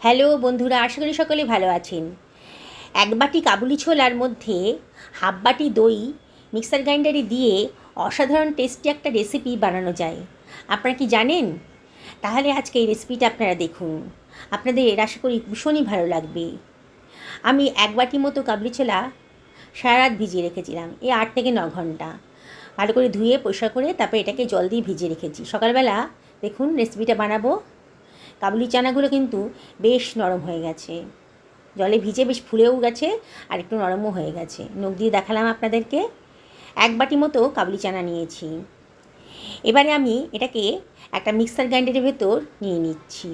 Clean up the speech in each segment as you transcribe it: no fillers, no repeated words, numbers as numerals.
Hello বন্ধুরা, আশা করি সকলে ভালো আছেন। এক বাটি কাবুলি ছোলার মধ্যে হাফ বাটি দই মিক্সার গ্রাইন্ডারে দিয়ে অসাধারণ টেস্টি একটা রেসিপি বানানো যায়। আপনারা কি জানেন? তাহলে আজকে এই রেসিপিটা আপনারা দেখুন, আপনাদের আশা করি ভীষণই ভালো লাগবে। আমি এক বাটি মতো কাবুলি ছোলা সারা রাত ভিজিয়ে রেখেছিলাম, এই 8 থেকে 9 ঘন্টা। ভালো করে ধুয়ে পরিষ্কার করে তারপর এটাকে জল দিয়ে ভিজিয়ে রেখেছি। সকালবেলা দেখুন রেসিপিটা বানাবো। কাবুলি চানাগুলো কিন্তু বেশ নরম হয়ে গেছে, জলে ভিজে বেশ ফুলেও গেছে আর একটু নরমও হয়ে গেছে। নখ দিয়ে দেখালাম আপনাদেরকে। এক বাটি মতো কাবুলি চানা নিয়েছি। এবারে আমি এটাকে একটা মিক্সার গ্রাইন্ডারের ভেতর নিয়ে নিচ্ছি।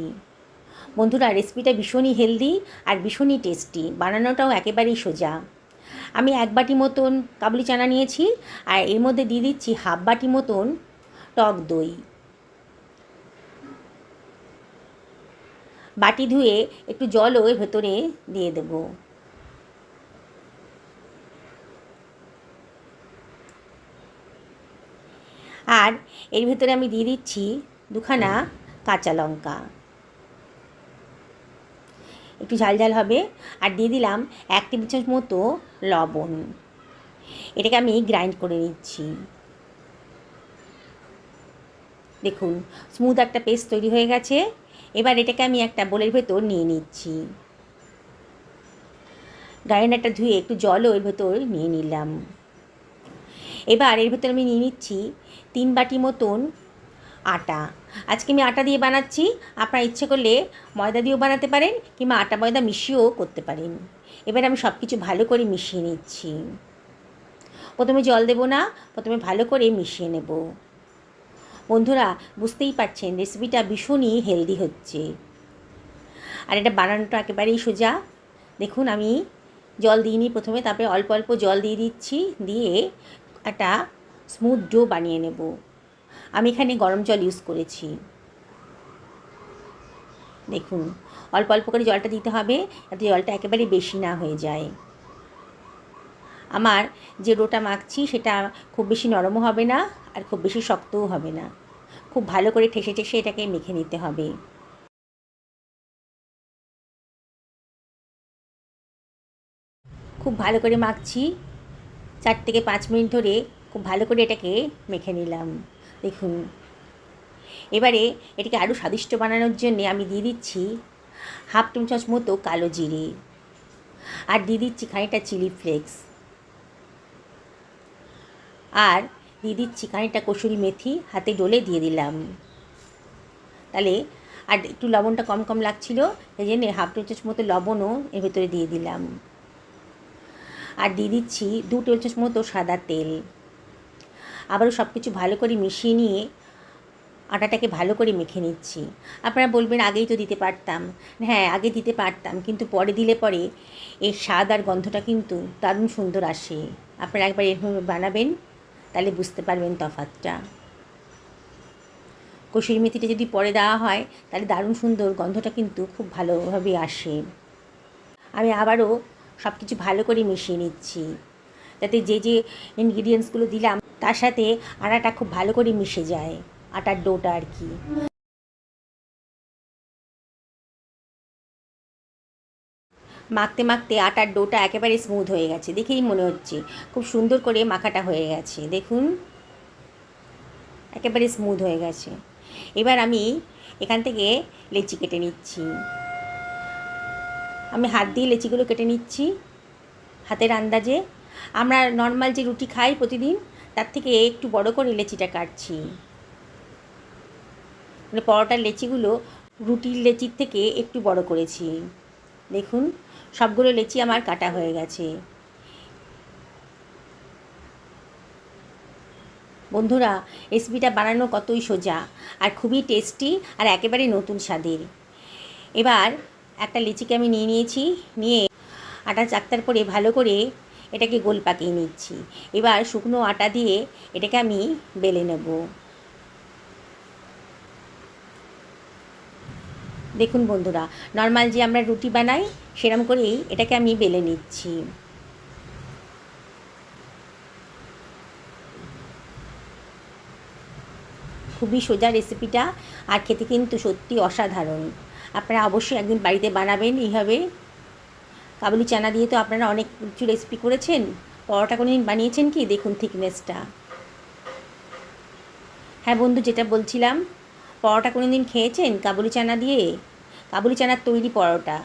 বন্ধুরা, রেসিপিটা ভীষণই হেলদি আর ভীষণই টেস্টি, বানানোটাও একেবারেই সোজা। আমি এক বাটি মতন কাবুলি চানা নিয়েছি আর এর মধ্যে দিয়ে দিচ্ছি হাফ বাটি মতন টক দই। বাটি ধুয়ে একটু জলও এর ভেতরে দিয়ে দেব। আর এর ভেতরে আমি দিয়ে দিচ্ছি দুখানা কাঁচা লঙ্কা, একটু ঝাল ঝাল হবে। আর দিয়ে দিলাম 1 টেবিল চামচ মতো লবণ। এটাকে আমি গ্রাইন্ড করে নিচ্ছি। দেখুন স্মুথ একটা পেস্ট তৈরি হয়ে গেছে। এবার এটাকে আমি একটা বোলের ভেতর নিয়ে নিচ্ছি। গ্রাইন্ডারটা ধুয়ে একটু জলও এর ভেতর নিয়ে নিলাম। এবার এর ভেতর আমি নিয়ে নিচ্ছি 3 বাটি মতন আটা। আজকে আমি আটা দিয়ে বানাচ্ছি, আপনারা ইচ্ছে করলে ময়দা দিয়েও বানাতে পারেন কিংবা আটা ময়দা মিশিয়েও করতে পারেন। এবার আমি সব কিছু ভালো করে মিশিয়ে নিচ্ছি। প্রথমে জল দেব না, প্রথমে ভালো করে মিশিয়ে নেব। বন্ধুরা, বুঝতেই পারছেন রেসিপিটা ভীষণই হেলদি হচ্ছে আর এটা বানানোটা একেবারেই সোজা। দেখুন আমি জল দিইনি প্রথমে, তারপরে অল্প অল্প জল দিয়ে দিচ্ছি, দিয়ে একটা স্মুথ ডো বানিয়ে নেব। আমি এখানে গরম জল ইউজ করেছি। দেখুন অল্প অল্প করে জলটা দিতে হবে, যাতে জলটা একেবারে বেশি না হয়ে যায়। আমার যে ডোটা মাখছি সেটা খুব বেশি নরমও হবে না আর খুব বেশি শক্তও হবে না। খুব ভালো করে ঠেসে ঠেসে এটাকে মেখে নিতে হবে। খুব ভালো করে মাখছি, 4 থেকে 5 মিনিট ধরে খুব ভালো করে এটাকে মেখে নিলাম। দেখুন এবারে এটাকে আরও স্বাদিষ্ট বানানোর জন্য আমি দিয়ে দিচ্ছি হাফ টেবিল চামচ মতো কালো জিরে, আর দিয়ে দিচ্ছি খানিকটা চিলি ফ্লেক্স, আর দিয়ে দিচ্ছি খানিকটা কসুরি মেথি হাতে ডলে দিয়ে দিলাম। তাহলে আর একটু লবণটা কম কম লাগছিল, সেই জন্য হাফ টেবিল চামচ মতো লবণও এর ভেতরে দিয়ে দিলাম। আর দিয়ে দিচ্ছি 2 টেবিল চামচ মতো সাদা তেল। আবারও সব কিছু ভালো করে মিশিয়ে নিয়ে আটাটাকে ভালো করে মেখে নিচ্ছি। আপনারা বলবেন আগেই তো দিতে পারতাম। হ্যাঁ, আগে দিতে পারতাম, কিন্তু পরে দিলে পরে এর স্বাদ আর গন্ধটা কিন্তু দারুণ সুন্দর আসে। আপনারা একবার এরভাবে বানাবেন, তাহলে বুঝতে পারবেন তফাৎটা। কসুরি মেথিটা যদি পরে দেওয়া হয় তাহলে দারুণ সুন্দর গন্ধটা কিন্তু খুব ভালোভাবে আসে। আমি আবারও সব কিছু ভালো করে মিশিয়ে নিচ্ছি, যাতে যে যে ইনগ্রিডিয়েন্টসগুলো দিলাম তার সাথে আটাটা খুব ভালো করে মিশে যায়, আটার ডোটা আর কি। মাখতে মাখতে আটার ডোটা একেবারে স্মুথ হয়ে গেছে, দেখেই মনে হচ্ছে খুব সুন্দর করে মাখাটা হয়ে গেছে। দেখুন একেবারে স্মুথ হয়ে গেছে। এবার আমি এখান থেকে লেচি কেটে নিচ্ছি। আমি হাত দিয়ে লেচিগুলো কেটে নিচ্ছি হাতের আন্দাজে। আমরা নর্মাল যে রুটি খাই প্রতিদিন তার থেকে একটু বড় করে লেচিটা কাটছি। মানে পরোটার লেচিগুলো রুটির লেচির থেকে একটু বড় করেছি। দেখুন সবগুলো লেচি আমার কাটা হয়ে গেছে। বন্ধুরা, রেসিপিটা বানানো কতই সোজা আর খুবই টেস্টি আর একেবারে নতুন স্বাদের। এবার একটা লিচিকে আমি নিয়ে নিয়েছি, নিয়ে আটা চাকতার পরে ভালো করে এটাকে গোল পাকিয়ে নিচ্ছি। এবার শুকনো আটা দিয়ে এটাকে আমি বেলে নেব। দেখুন বন্ধুরা, নর্মাল যে আমরা রুটি বানাই সেরকম করেই এটাকে আমি বেলে নিচ্ছি। খুবই সোজা রেসিপিটা, আর খেতে কিন্তু সত্যি অসাধারণ। আপনারা অবশ্যই একদিন বাড়িতে বানাবেন এইভাবে। কাবুলি চানা দিয়ে তো আপনারা অনেক কিছু রেসিপি করেছেন, পরোটা কোনোদিন বানিয়েছেন কি? দেখুন থিকনেসটা। হ্যাঁ বন্ধু, যেটা বলছিলাম, পরোটা কোনোদিন খেয়েছেন কাবুলি চানা দিয়ে? কাবুলি চানার তৈরি পরোটা।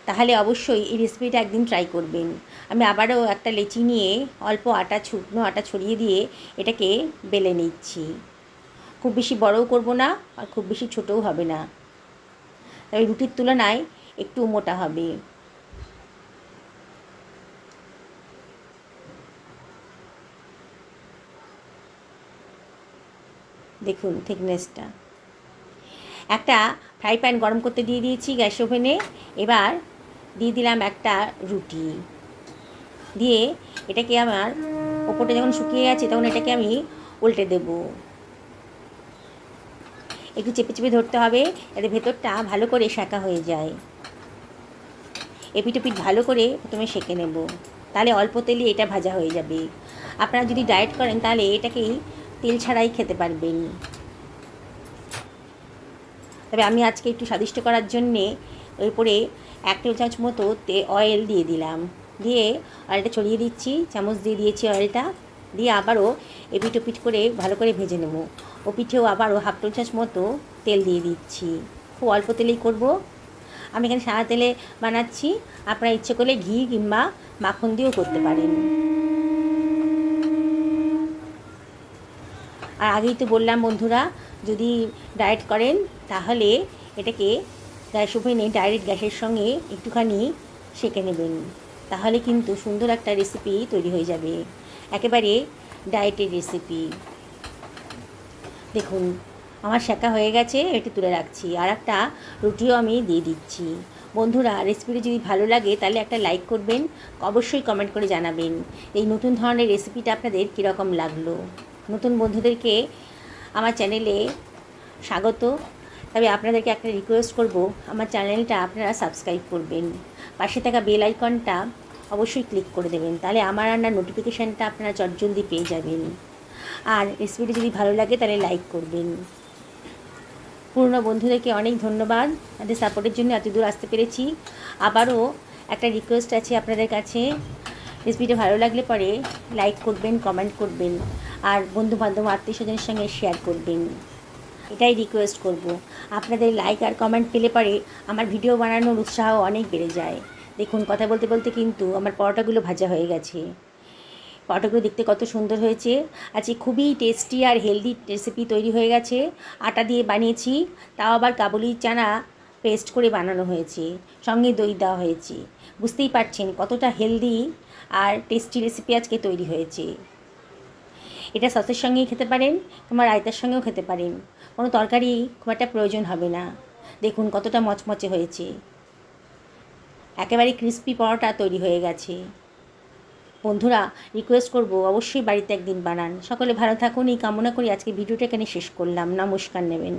তাহলে অবশ্যই এই রেসিপিটা একদিন ট্রাই করবেন। আমি আবারও একটা লেচি নিয়ে অল্প শুকনো আটা ছড়িয়ে দিয়ে এটাকে বেলে নিচ্ছি। খুব বেশি বড়ও করব না আর খুব বেশি ছোটও হবে না, তবে রুটির তুলনায় একটু মোটা হবে। দেখুন থিকনেসটা। একটা ফ্রাই প্যান গরম করতে দিয়ে দিয়েছি গ্যাস ওভেনে। এবার দিয়ে দিলাম একটা রুটি, দিয়ে এটাকে আমার ওপরটা যখন শুকিয়ে গেছে তখন এটাকে আমি উল্টে দেব। একটু চেপে চেপে ধরতে হবে যাতে ভেতরটা ভালো করে সেঁকা হয়ে যায়। এপিট ওপিট ভালো করে প্রথমে সেঁকে নেব, তাহলে অল্প তেলে এটা ভাজা হয়ে যাবে। আপনারা যদি ডায়েট করেন তাহলে এটাকেই তেল ছাড়াই খেতে পারবেন। তবে আমি আজকে একটু স্বাদিষ্ট করার জন্যে ওর উপরে 1 টেবিল চামচ মতো অয়েল দিয়ে দিলাম, দিয়ে অয়েলটা ছড়িয়ে দিচ্ছি, চামচ দিয়ে দিয়েছি অয়েলটা, দিয়ে আবারও এপিট ওপিট করে ভালো করে ভেজে নেব। ও পিঠেও আবারও 1/2 টেবিল চামচ মতো তেল দিয়ে দিচ্ছি। খুব অল্প তেলেই করব। আমি এখানে সাদা তেলে বানাচ্ছি, আপনারা ইচ্ছে করলে ঘি কিংবা মাখন দিয়েও করতে পারেন। আর আগেই তো বললাম বন্ধুরা, যদি ডায়েট করেন তাহলে এটাকে গ্যাস ওভেনে ডাইরেক্ট গ্যাসের সঙ্গে একটুখানি সেঁকে নেবেন, তাহলে কিন্তু সুন্দর একটা রেসিপি তৈরি হয়ে যাবে, একেবারে ডায়েটের রেসিপি। দেখুন আমার সেঁকা হয়ে গেছে, এটি তুলে রাখছি। আর একটা রুটিও আমি দিয়ে দিচ্ছি। বন্ধুরা, রেসিপিটি যদি ভালো লাগে তাহলে একটা লাইক করবেন, অবশ্যই কমেন্ট করে জানাবেন এই নতুন ধরনের রেসিপিটা আপনাদের কীরকম লাগলো। নতুন বন্ধুদেরকে আমার চ্যানেলে স্বাগত। তবে আপনাদেরকে একটা রিকোয়েস্ট করব, আমার চ্যানেলটা আপনারা সাবস্ক্রাইব করবেন, পাশে থাকা বেল আইকনটা অবশ্যই ক্লিক করে দেবেন, তাহলে আমার রান্নার নোটিফিকেশানটা আপনারা চটজলদি পেয়ে যাবেন। আর রেসিপিটি যদি ভালো লাগে তাহলে লাইক করবেন। পুরনো বন্ধুদেরকে অনেক ধন্যবাদ, তাদের সাপোর্টের জন্য এত দূর আসতে পেরেছি। আবারও একটা রিকোয়েস্ট আছে আপনাদের কাছে, রেসিপিটা ভালো লাগলে পরে লাইক করবেন, কমেন্ট করবেন, আর বন্ধুবান্ধব আত্মীয়স্বজনের সঙ্গে শেয়ার করবেন। এটাই রিকোয়েস্ট করব। আপনাদের লাইক আর কমেন্ট পেলে পরে আমার ভিডিও বানানোর উৎসাহ অনেক বেড়ে যায়। দেখুন কথা বলতে বলতে কিন্তু আমার পরোটাগুলো ভাজা হয়ে গেছে। পরোটাগুলো দেখতে কত সুন্দর হয়েছে। আজকে খুবই টেস্টি আর হেলদি রেসিপি তৈরি হয়ে গেছে। আটা দিয়ে বানিয়েছি, তাও আবার কাবুলি চানা পেস্ট করে বানানো হয়েছে, সঙ্গে দই দেওয়া হয়েছে। বুঝতেই পারছেন কতটা হেলদি আর টেস্টি রেসিপি আজকে তৈরি হয়েছে। এটা সসের সঙ্গেই খেতে পারেন, তোমার রায়তার সঙ্গেও খেতে পারেন, কোনো তরকারি খুব একটা প্রয়োজন হবে না। দেখুন কতটা মচমচে হয়েছে, একেবারে ক্রিস্পি পরোটা তৈরি হয়ে গেছে। বন্ধুরা, রিকোয়েস্ট করব অবশ্যই বাড়িতে একদিন বানান। সকলে ভালো থাকুন এই কামনা করি আজকে ভিডিওটা এখানে শেষ করলাম। নমস্কার নেবেন।